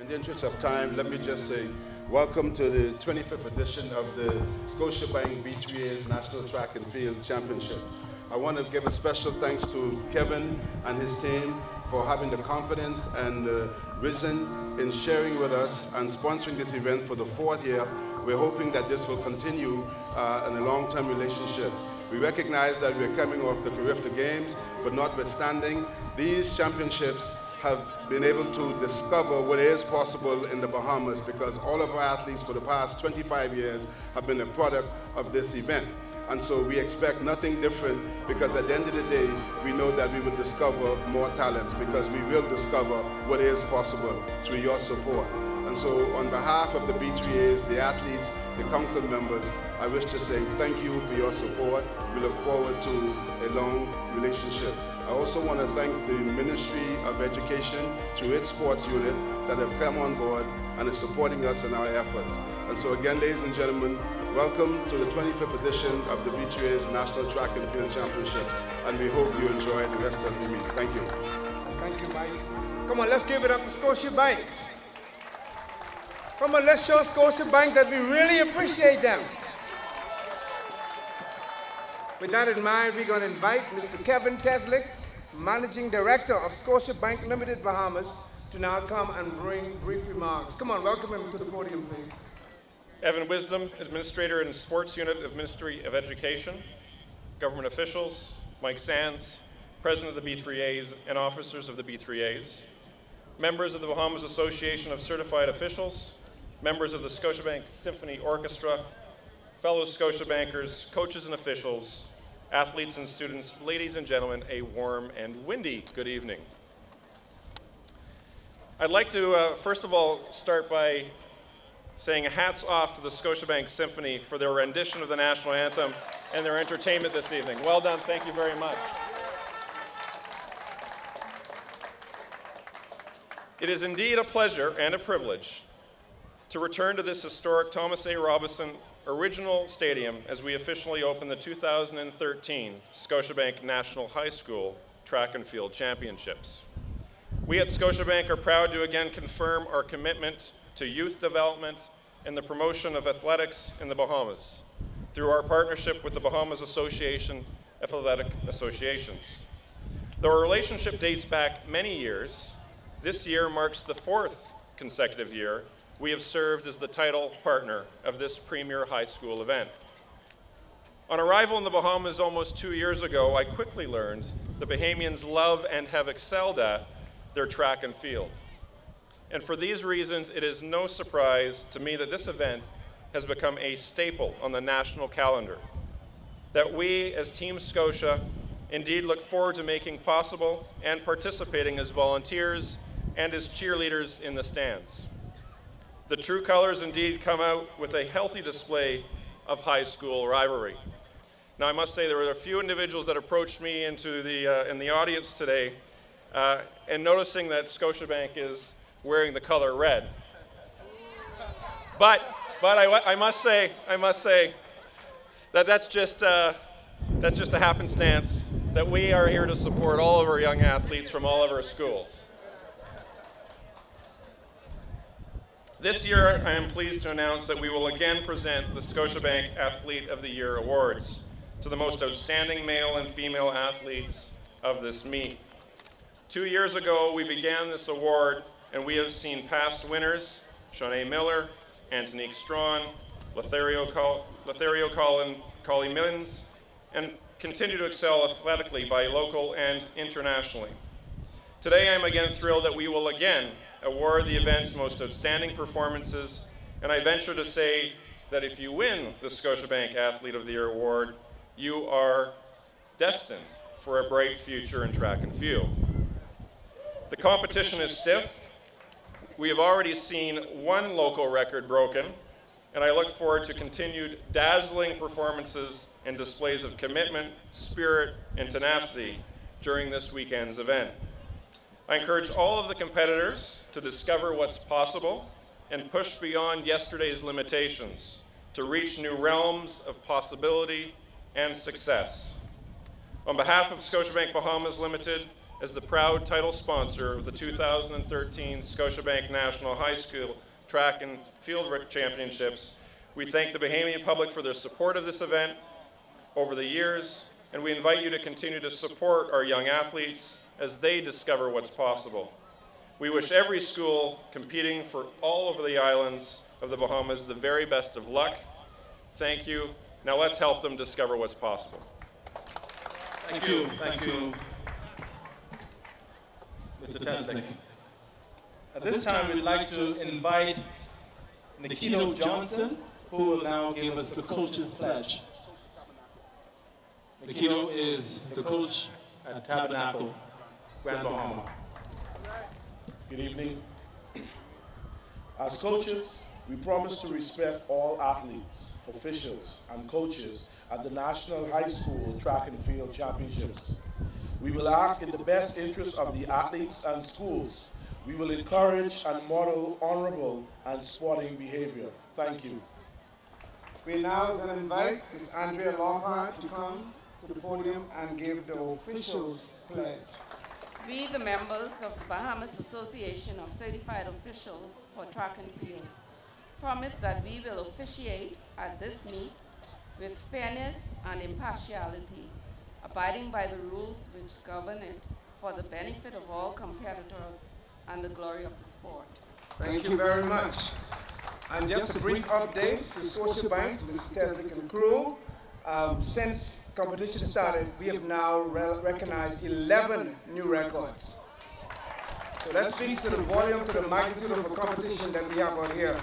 In the interest of time, let me just say welcome to the 25th edition of the Scotiabank B3A's National Track and Field Championship. I want to give a special thanks to Kevin and his team for having the confidence and vision in sharing with us and sponsoring this event for the 4th year. We're hoping that this will continue in a long-term relationship. We recognize that we're coming off the Carifta Games, but notwithstanding, these championships have been able to discover what is possible in the Bahamas, because all of our athletes for the past 25 years have been a product of this event. And so we expect nothing different, because at the end of the day, we know that we will discover more talents, because we will discover what is possible through your support. And so on behalf of the B3As, the athletes, the council members, I wish to say thank you for your support. We look forward to a long relationship. I also want to thank the Ministry of Education through its sports unit that have come on board and is supporting us in our efforts. And so again, ladies and gentlemen, welcome to the 25th edition of the B3A's National Track and Field Championship, and we hope you enjoy the rest of the meet. Thank you. Thank you, Mike. Come on, let's give it up to Scotiabank. Come on, let's show Scotiabank that we really appreciate them. With that in mind, we're going to invite Mr. Kevin Teslick, Managing Director of Scotiabank Limited Bahamas, to now come and bring brief remarks. Come on, welcome him to the podium, please. Evan Wisdom, Administrator in Sports Unit of Ministry of Education, government officials, Mike Sands, President of the B3As and officers of the B3As, members of the Bahamas Association of Certified Officials, members of the Scotiabank Symphony Orchestra, fellow Scotiabankers, coaches and officials, athletes and students, ladies and gentlemen, a warm and windy good evening. I'd like to, first of all, start by saying hats off to the Scotiabank Symphony for their rendition of the national anthem and their entertainment this evening. Well done, thank you very much. It is indeed a pleasure and a privilege to return to this historic Thomas A. Robinson Original Stadium as we officially open the 2013 Scotiabank National High School Track and Field Championships. We at Scotiabank are proud to again confirm our commitment to youth development and the promotion of athletics in the Bahamas through our partnership with the Bahamas Association of Athletic Associations. Though our relationship dates back many years, this year marks the 4th consecutive year we have served as the title partner of this premier high school event. On arrival in the Bahamas almost 2 years ago, I quickly learned the Bahamians love and have excelled at their track and field. And for these reasons, it is no surprise to me that this event has become a staple on the national calendar, that we as Team Scotia indeed look forward to making possible and participating as volunteers and as cheerleaders in the stands. The true colors indeed come out with a healthy display of high school rivalry. Now, I must say there were a few individuals that approached me in the audience today, and noticing that Scotiabank is wearing the color red. But I must say that that's just a happenstance, that we are here to support all of our young athletes from all of our schools. This year, I am pleased to announce that we will again present the Scotiabank Athlete of the Year Awards to the most outstanding male and female athletes of this meet. 2 years ago, we began this award, and we have seen past winners, Shanae Miller, Antonique Strawn, Lothario Colley-Millins, and continue to excel athletically by local and internationally. Today, I'm again thrilled that we will again award the event's most outstanding performances, and I venture to say that if you win the Scotiabank Athlete of the Year Award, you are destined for a bright future in track and field. The competition is stiff. We have already seen one local record broken, and I look forward to continued dazzling performances and displays of commitment, spirit, and tenacity during this weekend's event. I encourage all of the competitors to discover what's possible and push beyond yesterday's limitations to reach new realms of possibility and success. On behalf of Scotiabank Bahamas Limited as the proud title sponsor of the 2013 Scotiabank National High School Track and Field Championships, we thank the Bahamian public for their support of this event over the years, and we invite you to continue to support our young athletes as they discover what's possible. We wish every school competing for all over the islands of the Bahamas the very best of luck. Thank you. Now let's help them discover what's possible. Thank you, Mr. Teslick. At this time, we'd like to invite Nikito Johnson, who will now give us the coach's pledge. Nikito is the coach at Tabernacle, Grand Bahama. Good evening. As coaches, we promise to respect all athletes, officials, and coaches at the National High School Track and Field Championships. We will act in the best interest of the athletes and schools. We will encourage and model honorable and sporting behavior. Thank you. We're now going to invite Ms. Andrea Lockhart to come to the podium and give the officials pledge. We, the members of the Bahamas Association of Certified Officials for Track and Field, promise that we will officiate at this meet with fairness and impartiality, abiding by the rules which govern it for the benefit of all competitors and the glory of the sport. Thank you very much. And just a brief update to Scotiabank, Mr. Teslick and crew. Since competition started, we have now recognized 11 new records. So that speaks to the volume, to the magnitude of the competition that we have out here.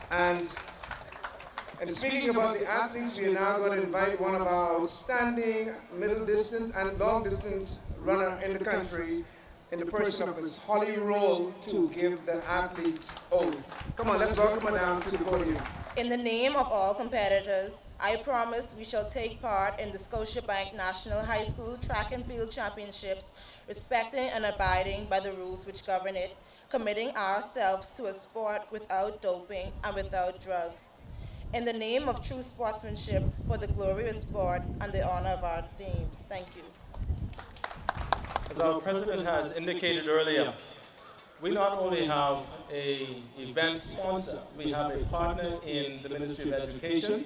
And speaking about the athletes, we are now going to invite one of our outstanding middle distance and long distance runner in the country, in the person of Ms. Holly Roll, to give the athletes oath. Come on, let's welcome her down to the podium. In the name of all competitors, I promise we shall take part in the Scotiabank National High School Track and Field Championships, respecting and abiding by the rules which govern it, committing ourselves to a sport without doping and without drugs. In the name of true sportsmanship, for the glory of sport and the honor of our teams. Thank you. As our president has indicated earlier, we not only have an event sponsor, we have a partner in the Ministry of Education,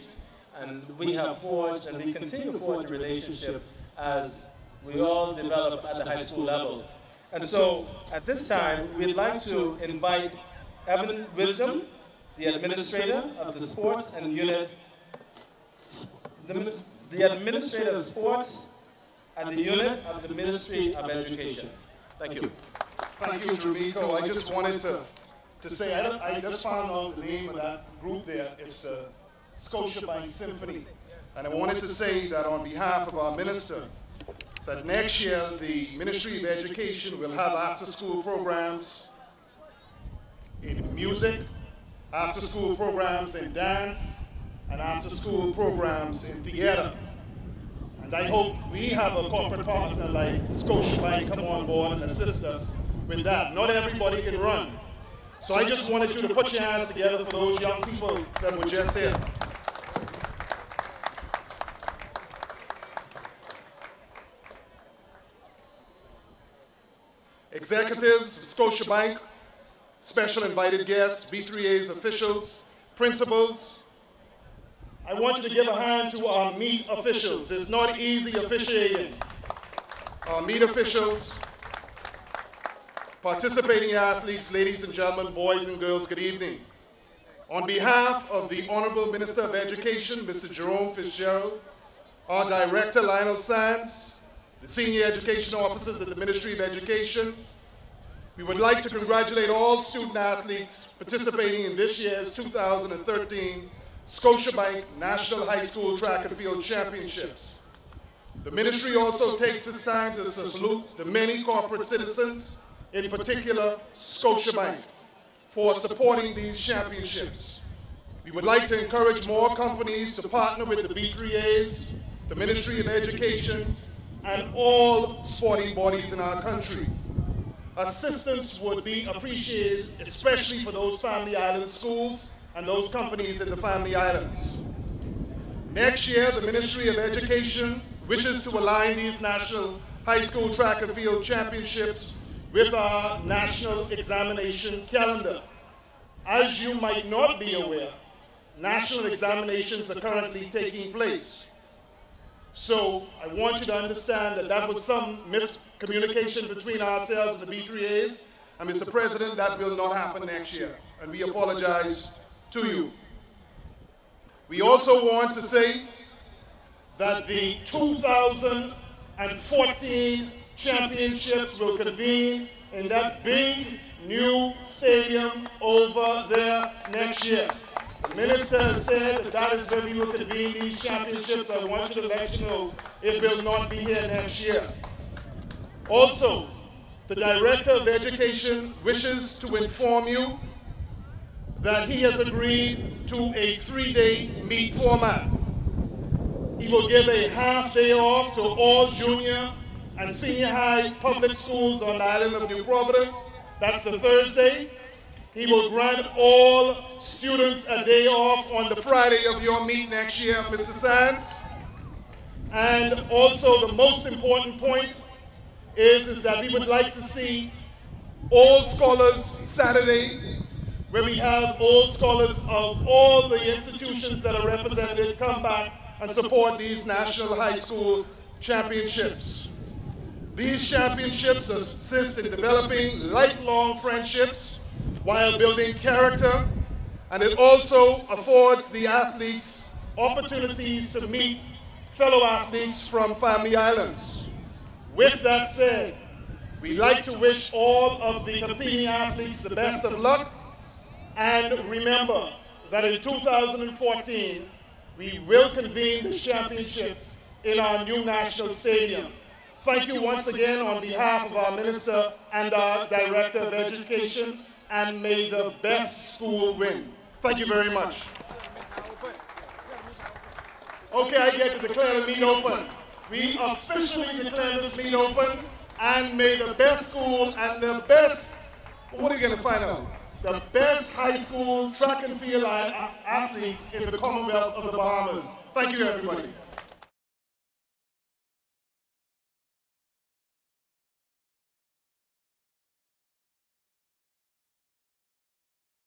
and we have forged and we continue to forge a relationship as we all develop at the high school level. And so at this time, we'd like to invite Evan Wisdom, the administrator of the sports and unit, the administrator of sports at the unit of the Ministry of Education. Thank you. Thank you, Drumiko. I just wanted to say, I just found out the name of that group there. It's Scotiabank Symphony. And I wanted to say that on behalf of our minister, that next year the Ministry of Education will have after-school programs in music, after-school programs in dance, and after-school programs in theater. And I hope we have a corporate partner like Scotiabank come on board and assist us with that. Not everybody can run. So I just wanted you to put your hands together for those young people that were just here. Executives of Scotiabank, special invited guests, B3A's officials, principals. I want you to give a hand to our meet officials. It's not easy officiating. Our meet officials, participating athletes, ladies and gentlemen, boys and girls, good evening. On behalf of the Honorable Minister of Education, Mr. Jerome Fitzgerald, our Director, Lionel Sands, the senior education officers at the Ministry of Education, we would like to congratulate all student athletes participating in this year's 2013 Scotiabank National High School Track and Field Championships. The ministry also takes this time to salute the many corporate citizens, in particular Scotiabank, for supporting these championships. We would like to encourage more companies to partner with the B3As, the Ministry of Education, and all sporting bodies in our country. Assistance would be appreciated, especially for those Family Island schools and those companies in the Family Islands. Next year, the Ministry of Education wishes to align these national High School Track and Field Championships with our national examination calendar. As you might not be aware, national examinations are currently taking place. So I want you to understand that that was some miscommunication between ourselves, the B3As, and Mr. President, that will not happen next year, and we apologize to you. We also want to say that the 2014 championships will convene in that big new stadium over there next year. The minister has said that that is where we will convene these championships. I want you to let you know it will not be here next year. Also, the Director of Education wishes to inform you that he has agreed to a 3-day meet format. He will give a half-day off to all junior and senior high public schools on the island of New Providence. That's the Thursday. He will grant all students a day off on the Friday of your meet next year, Mr. Sands. And also the most important point is that we would like to see all scholars Saturday, where we have all scholars of all the institutions that are represented come back and support these national high school championships. These championships assist in developing lifelong friendships while building character, and it also affords the athletes opportunities to meet fellow athletes from Family Islands. With that said, we'd like to wish all of the competing athletes the best of luck, and remember that in 2014, we will convene the championship in our new national stadium. Thank you once again on behalf of our Minister and our Director of Education, and may the best school win. Thank you very much. Okay, I get to declare the meet open. We officially declare this meet open, and may the best school and the best, what are you going to find out? The best high school track and field athletes in the Commonwealth of the Bahamas. Thank you, everybody.